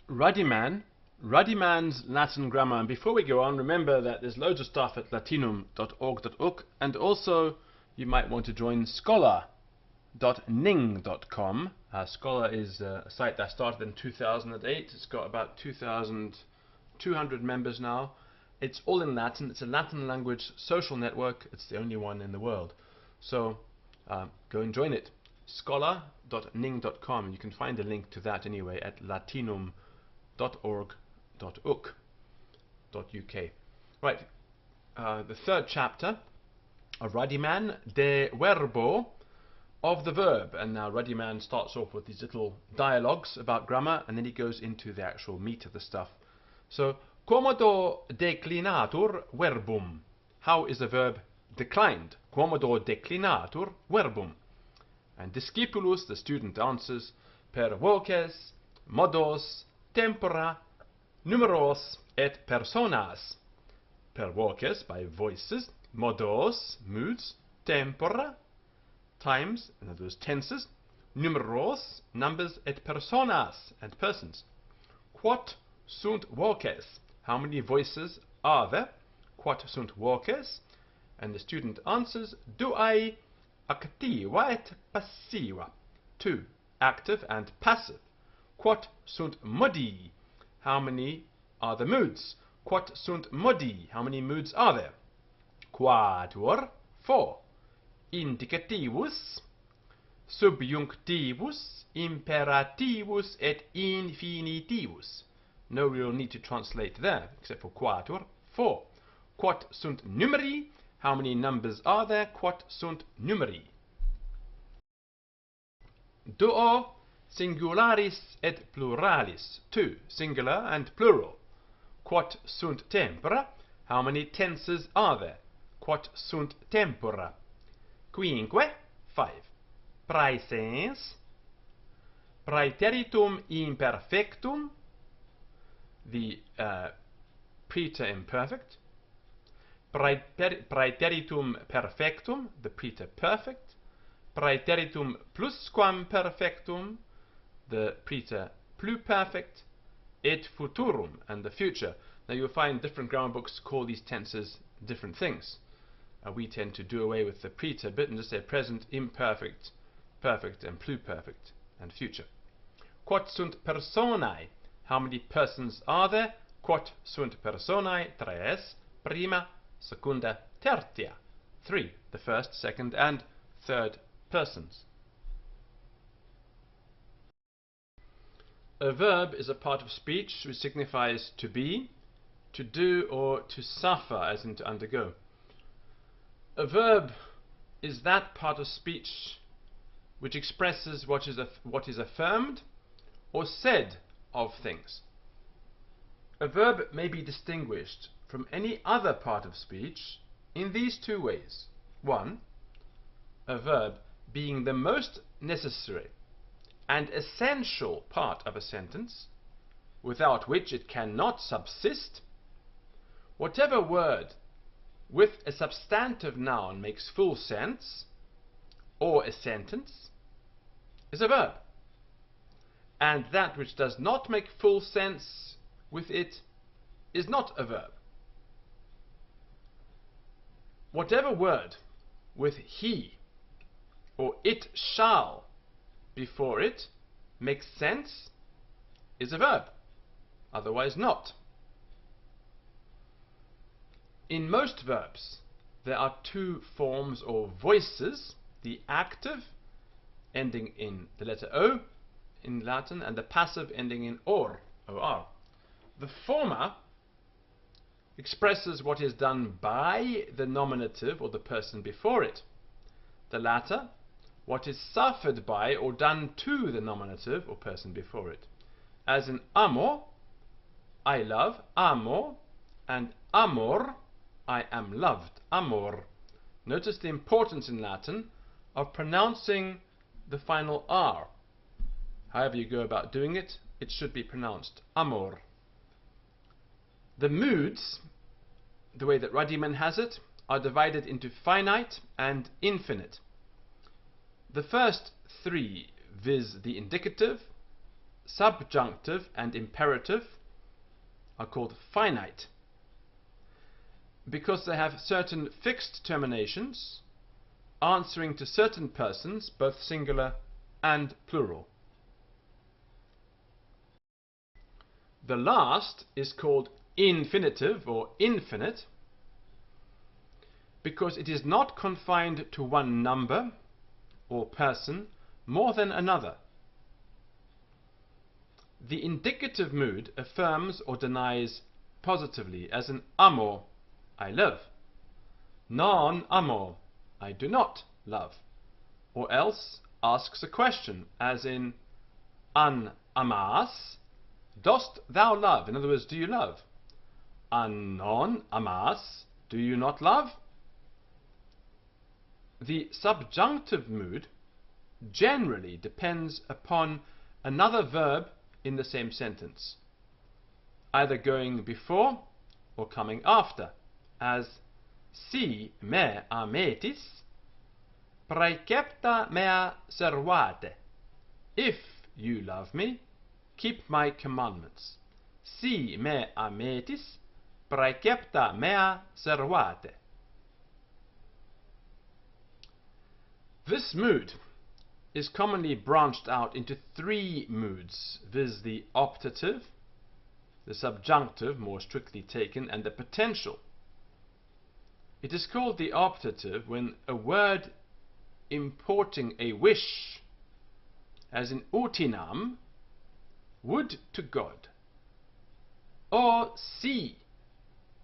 Ruddiman, Ruddiman's Latin grammar. And before we go on, remember that there's loads of stuff at latinum.org.uk, and also you might want to join scholar.ning.com. Scholar is a site that started in 2008. It's got about 2,200 members now. It's all in Latin. It's a Latin language social network. It's the only one in the world. So go and join it. Scholar.ning.com. You can find a link to that anyway at latinum.org.uk. Right. The third chapter of Ruddiman, de verbo, of the verb. And now Ruddiman starts off with these little dialogues about grammar, and then he goes into the actual meat of the stuff. So, quomodo declinatur verbum. How is a verb declined? Quomodo declinatur verbum. And discipulus, the student, answers, per voces, modos, tempora, numeros, et personas. Per voces, by voices, modos, moods, tempora, times, in other words, tenses, numeros, numbers, et personas, and persons. Quot sunt voces? How many voices are there? Quot sunt voces? And the student answers, duae activa et passiva. 2. Active and passive. Quot sunt modi? How many are the moods? Quot sunt modi? How many moods are there? Quatuor. 4. Indicativus, subjunctivus, imperativus, et infinitivus. No real need to translate there, except for quatuor. 4. Quot sunt numeri? How many numbers are there? Quot sunt numeri? Duo singularis et pluralis. 2. Singular and plural. Quot sunt tempora? How many tenses are there? Quot sunt tempora? Quinque. 5. Praesens. Praeteritum imperfectum. The preterimperfect. Praeteritum perfectum, the preterperfect. Praeteritum plusquam perfectum, the preterpluperfect. Et futurum, and the future. Now you'll find different grammar books call these tenses different things. We tend to do away with the preter bit and just say present, imperfect, perfect, and pluperfect, and future. Quot sunt personae? How many persons are there? Quot sunt personae? 3. Prima, secunda, tertia. 3. The first, second, and third persons. A verb is a part of speech which signifies to be, to do, or to suffer, as in to undergo. A verb is that part of speech which expresses what is affirmed or said of things. A verb may be distinguished from any other part of speech in these two ways. 1. A verb being the most necessary and essential part of a sentence, without which it cannot subsist. Whatever word with a substantive noun makes full sense, or a sentence, is a verb. And that which does not make full sense with it is not a verb. Whatever word with he or it shall before it makes sense is a verb, otherwise not. In most verbs, there are two forms or voices, the active ending in the letter O in Latin and the passive ending in or, O-R. The former expresses what is done by the nominative or the person before it. The latter, what is suffered by or done to the nominative or person before it. As in amo, I love, amo, and amor, I am loved, amor. Notice the importance in Latin of pronouncing the final R. However you go about doing it, it should be pronounced amor. The moods, the way that Ruddiman has it, are divided into finite and infinite. The first three, viz. The indicative, subjunctive and imperative are called finite because they have certain fixed terminations answering to certain persons, both singular and plural. The last is called infinitive or infinite because it is not confined to one number or person more than another. The indicative mood affirms or denies positively, as in amo, I love, non amo, I do not love, or else asks a question, as in an amas, dost thou love? In other words, do you love? An non amas, do you not love? The subjunctive mood generally depends upon another verb in the same sentence, either going before or coming after, as si me ametis, praecepta mea servate. If you love me, keep my commandments. Si me ametis, praecepta mea servate. This mood is commonly branched out into three moods, viz. The optative, the subjunctive, more strictly taken, and the potential. It is called the optative when a word importing a wish, as in utinam, would to God, or si,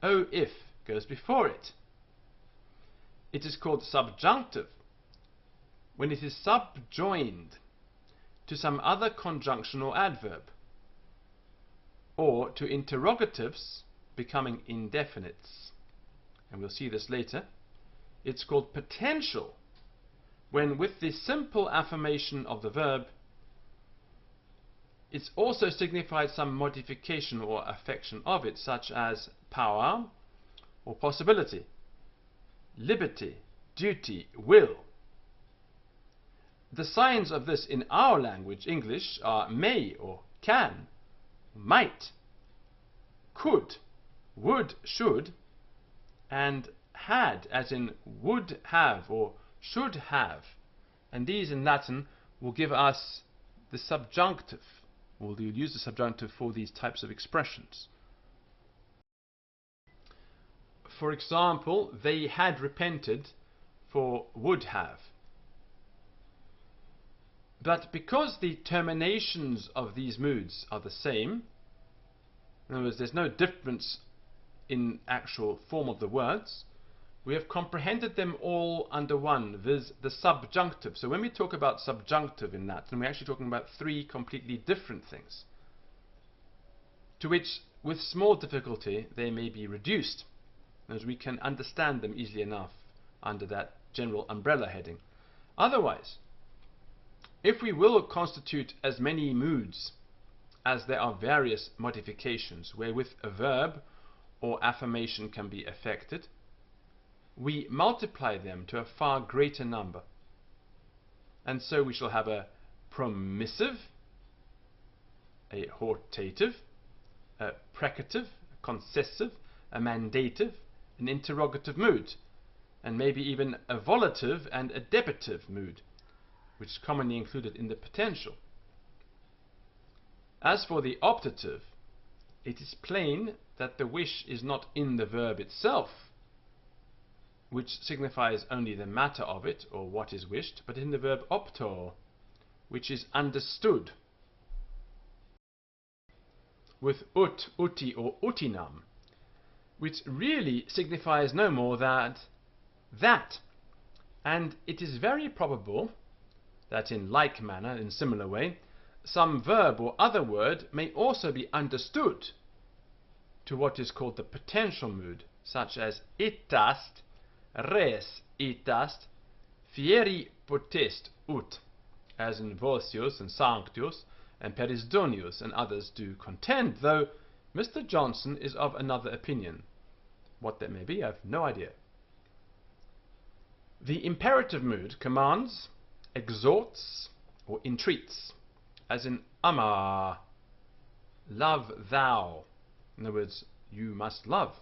o if, goes before it. It is called subjunctive when it is subjoined to some other conjunction or adverb, or to interrogatives becoming indefinites. And we'll see this later. It's called potential when, with the simple affirmation of the verb, it's also signified some modification or affection of it, such as power or possibility, liberty, duty, will. The signs of this in our language, English, are may or can, might, could, would, should, and had, as in would have or should have. And these in Latin will give us the subjunctive. We'll use the subjunctive for these types of expressions. For example, they had repented for would have. But because the terminations of these moods are the same, in other words, there's no difference in actual form of the words, we have comprehended them all under one, viz. The subjunctive. So when we talk about subjunctive in Latin, we're actually talking about three completely different things, to which, with small difficulty, they may be reduced, as we can understand them easily enough under that general umbrella heading. Otherwise, if we will constitute as many moods as there are various modifications wherewith a verb or affirmation can be affected, we multiply them to a far greater number. And so we shall have a promissive, a hortative, a precative, a concessive, a mandative, an interrogative mood, and maybe even a volative and a debitive mood, which is commonly included in the potential. As for the optative, it is plain that the wish is not in the verb itself, which signifies only the matter of it, or what is wished, but in the verb optor, which is understood, with ut, uti, or utinam, which really signifies no more than that. And it is very probable that in like manner, in similar way, some verb or other word may also be understood to what is called the potential mood, such as itast, res itast, fieri potest ut, as in Vosius and Sanctius and Perisdonius and others do contend, though Mr. Johnson is of another opinion. What that may be, I have no idea. The imperative mood commands, exhorts, or entreats, as in ama, love thou. In other words, you must love,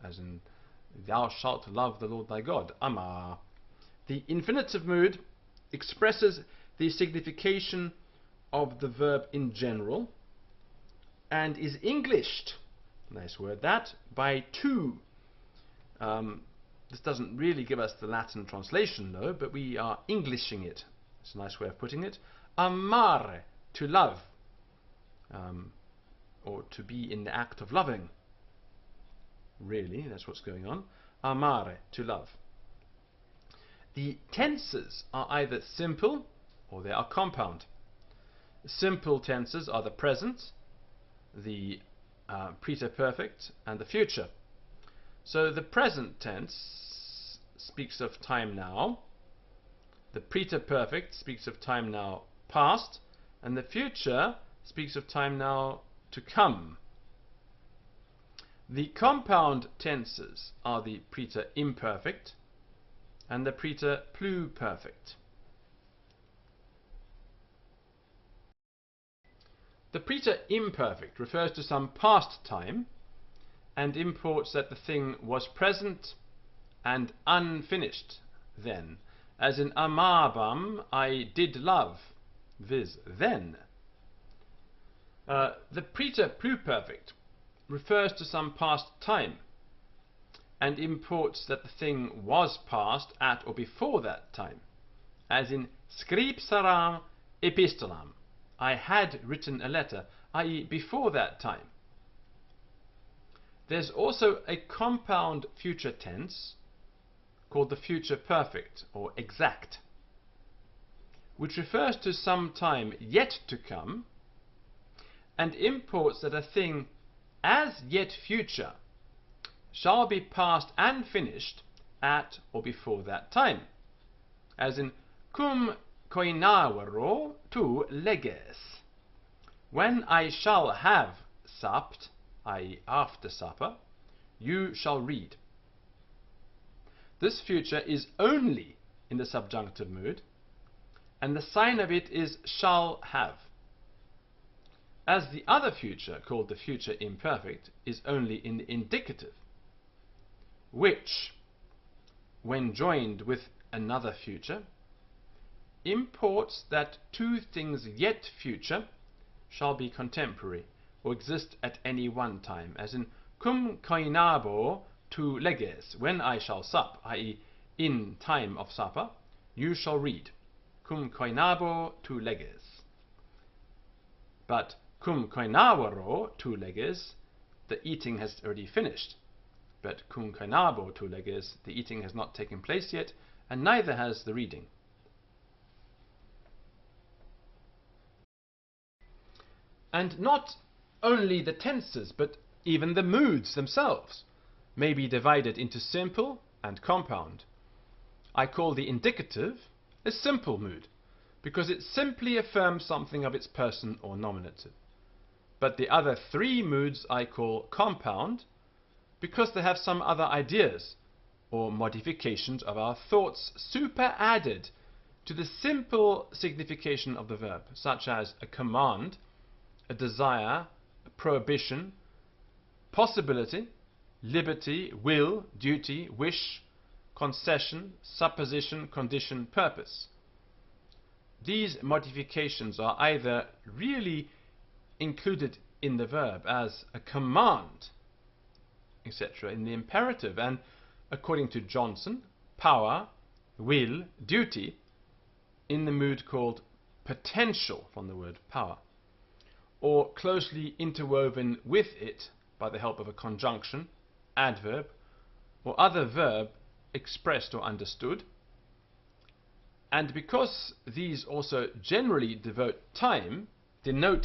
as in thou shalt love the Lord thy God, ama. The infinitive mood expresses the signification of the verb in general and is Englished, nice word that, by to. This doesn't really give us the Latin translation though, but we are Englishing it. It's a nice way of putting it. Amare, to love, or to be in the act of loving. Really, that's what's going on. Amare, to love. The tenses are either simple or they are compound. Simple tenses are the present, the preterperfect, and the future. So the present tense speaks of time now, the preterperfect speaks of time now past, and the future speaks of time now to come. The compound tenses are the preterimperfect and the preterpluperfect. The preterimperfect refers to some past time and imports that the thing was present and unfinished then, as in amabam, I did love, viz. Then. The preterpluperfect refers to some past time and imports that the thing was past at or before that time, as in scripsaram epistolam, I had written a letter, i.e. before that time. There's also a compound future tense called the future perfect or exact, which refers to some time yet to come and imports that a thing as yet future shall be past and finished at or before that time, as in cum koinavero tu leges, when I shall have supped, i.e. after supper, you shall read. This future is only in the subjunctive mood, and the sign of it is shall have, as the other future, called the future imperfect, is only in the indicative, which, when joined with another future, imports that two things yet future shall be contemporary or exist at any one time, as in cum koinabo tu leges, when I shall sup, i.e. in time of supper, you shall read. Cum koinabo tu leges. But cum koinavero tu leges, the eating has already finished. But cum koinabo tu leges, the eating has not taken place yet, and neither has the reading. And not only the tenses, but even the moods themselves may be divided into simple and compound. I call the indicative a simple mood, because it simply affirms something of its person or nominative. But the other three moods I call compound, because they have some other ideas or modifications of our thoughts superadded to the simple signification of the verb, such as a command, a desire, a prohibition, possibility, liberty, will, duty, wish, concession, supposition, condition, purpose. These modifications are either really included in the verb as a command, etc., in the imperative, and according to Johnson, power, will, duty, in the mood called potential, from the word power, or closely interwoven with it by the help of a conjunction, adverb, or other verb expressed or understood. And because these also generally denote time, they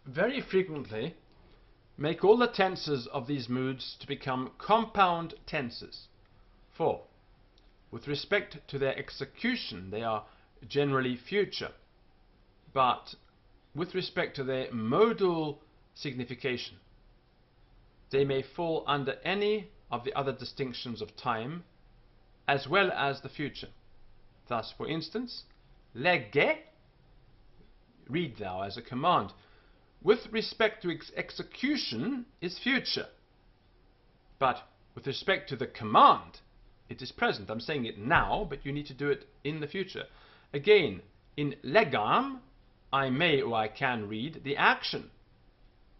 very frequently make all the tenses of these moods to become compound tenses. For with respect to their execution, they are generally future, but with respect to their modal signification, they may fall under any of the other distinctions of time as well as the future. Thus, for instance, legge, read thou, as a command, with respect to its execution is future. But with respect to the command, it is present. I'm saying it now, but you need to do it in the future. Again, in legam, I may or I can read, the action,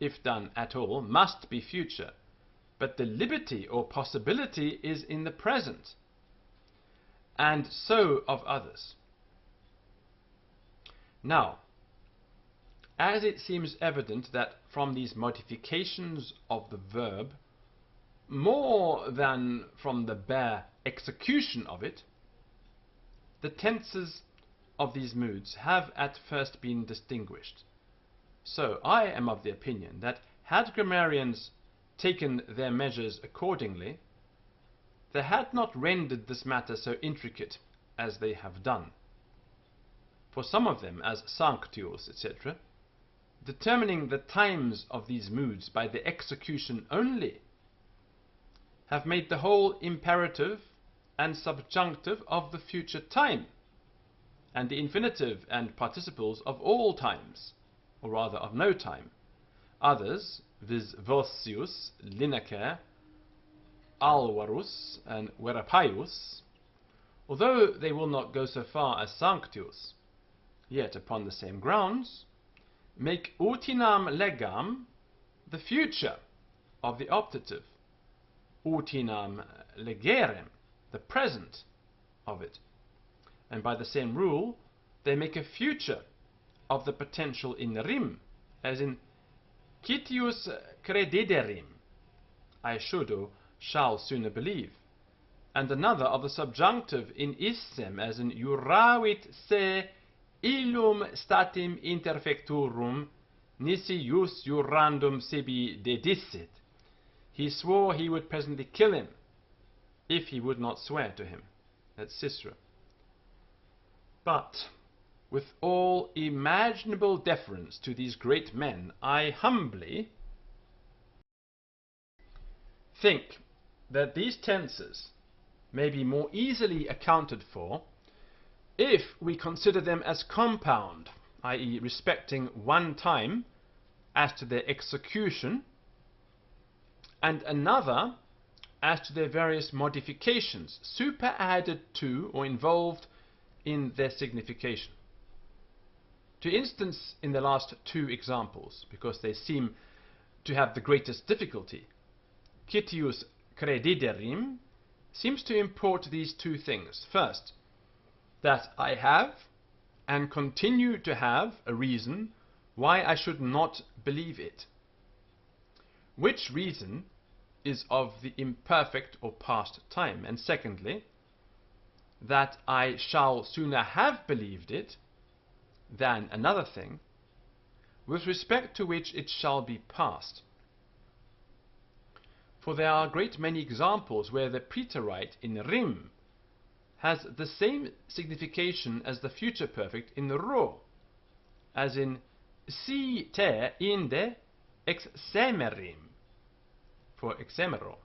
if done at all, must be future. But the liberty or possibility is in the present. And so of others. Now, as it seems evident that from these modifications of the verb, more than from the bare execution of it, the tenses of these moods have at first been distinguished. So I am of the opinion that had grammarians taken their measures accordingly, they had not rendered this matter so intricate as they have done. For some of them, as sanctius, etc., determining the times of these moods by the execution only, have made the whole imperative and subjunctive of the future time, and the infinitive and participles of all times, or rather of no time. Others, viz. Vosius, Lineker, Alvarus, and Verapaius, although they will not go so far as Sanctius, yet upon the same grounds, make utinam legam the future of the optative, utinam legerem the present of it, and by the same rule they make a future of the potential in rim, as in citius crediderim, I should or shall sooner believe, and another of the subjunctive in issem, as in juravit se illum statim interfecturum nisi jus jurandum sibi dedissit. He swore he would presently kill him if he would not swear to him. That's Cicero. But with all imaginable deference to these great men, I humbly think that these tenses may be more easily accounted for if we consider them as compound, i.e. respecting one time as to their execution, and another as to their various modifications superadded to or involved in their signification. To instance in the last two examples, because they seem to have the greatest difficulty, citius crediderim seems to import these two things. First, that I have and continue to have a reason why I should not believe it, which reason is of the imperfect or past time. And secondly, that I shall sooner have believed it than another thing, with respect to which it shall be past. For there are a great many examples where the preterite in rim has the same signification as the future perfect in ro, as in si te inde exemerim, for exemero.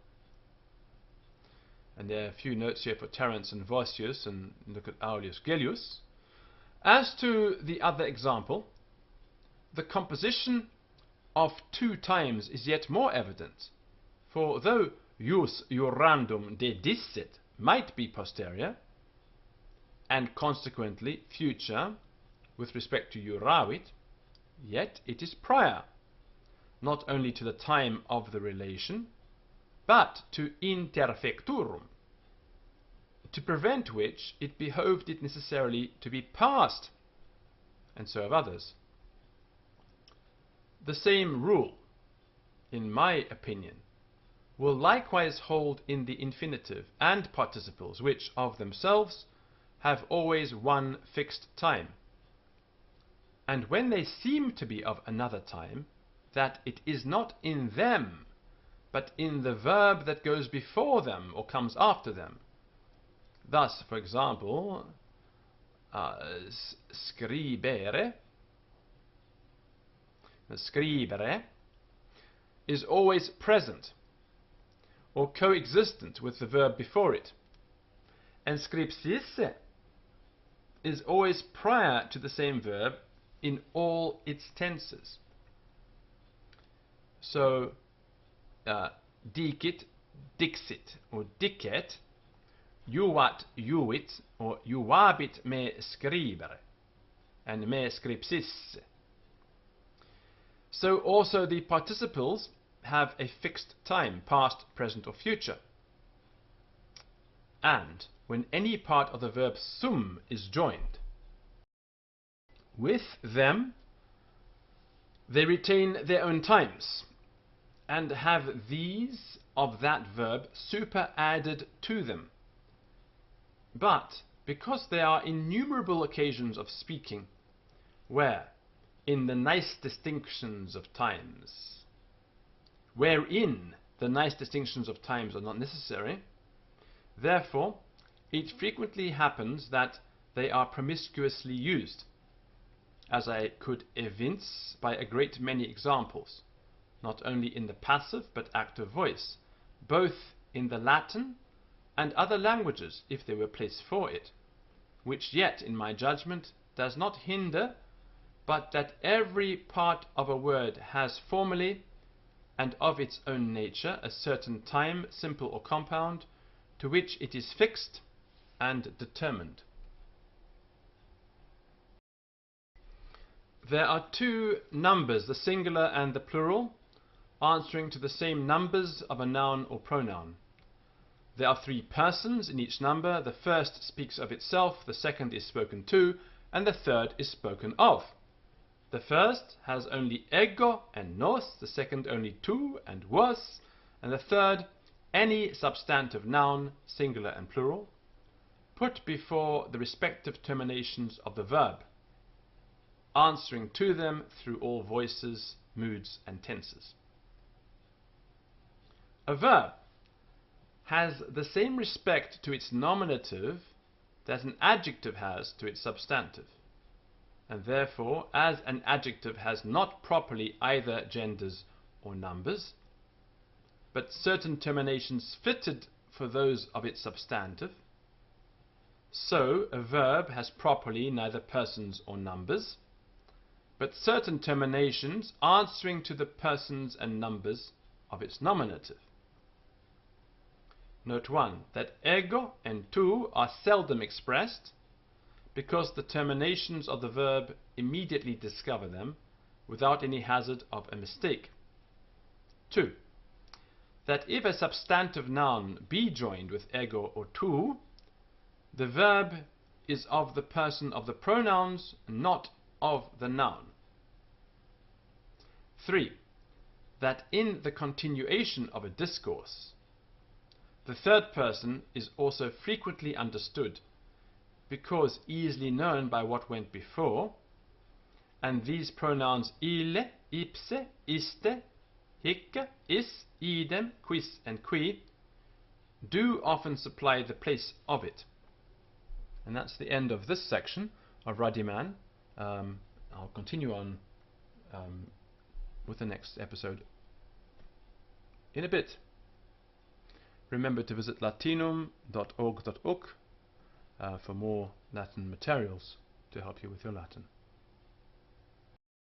And there are a few notes here for Terence and Vosius, and look at Aulus Gellius. As to the other example, the composition of two times is yet more evident, for though jus jurandum dedissit might be posterior, and consequently future with respect to juravit, yet it is prior, not only to the time of the relation, but to interfecturum, to prevent which it behoved it necessarily to be past, and so of others. The same rule, in my opinion, will likewise hold in the infinitive and participles, which of themselves have always one fixed time, and when they seem to be of another time, that it is not in them, but in the verb that goes before them or comes after them. Thus, for example, scribere is always present or coexistent with the verb before it, and scripsisse is always prior to the same verb in all its tenses. So, dicit, dixit, or dicet, juvat, juvit, or juvabit me scribere, and me scripsisse. So also the participles have a fixed time, past, present, or future. And when any part of the verb sum is joined with them, they retain their own times and have these of that verb superadded to them. But because there are innumerable occasions of speaking where, in the nice distinctions of times, wherein the nice distinctions of times are not necessary, therefore it frequently happens that they are promiscuously used, as I could evince by a great many examples, not only in the passive but active voice, both in the Latin and other languages if they were placed for it, which yet, in my judgment, does not hinder, but that every part of a word has formally and of its own nature a certain time, simple or compound, to which it is fixed and determined. There are two numbers, the singular and the plural, answering to the same numbers of a noun or pronoun. There are three persons in each number. The first speaks of itself, the second is spoken to, and the third is spoken of. The first has only ego and nos, the second only tu and vos, and the third any substantive noun, singular and plural, put before the respective terminations of the verb, answering to them through all voices, moods, and tenses. A verb has the same respect to its nominative that an adjective has to its substantive, and therefore, as an adjective has not properly either genders or numbers, but certain terminations fitted for those of its substantive, so a verb has properly neither persons or numbers, but certain terminations answering to the persons and numbers of its nominative. Note 1, that ego and tu are seldom expressed, because the terminations of the verb immediately discover them, without any hazard of a mistake. 2. That if a substantive noun be joined with ego or tu, the verb is of the person of the pronouns, not of the noun. 3. That in the continuation of a discourse, the third person is also frequently understood, because easily known by what went before, and these pronouns ille, ipse, iste, hic, is, idem, quis, and qui do often supply the place of it. And that's the end of this section of Ruddiman. I'll continue on with the next episode in a bit. Remember to visit latinum.org.uk for more Latin materials to help you with your Latin.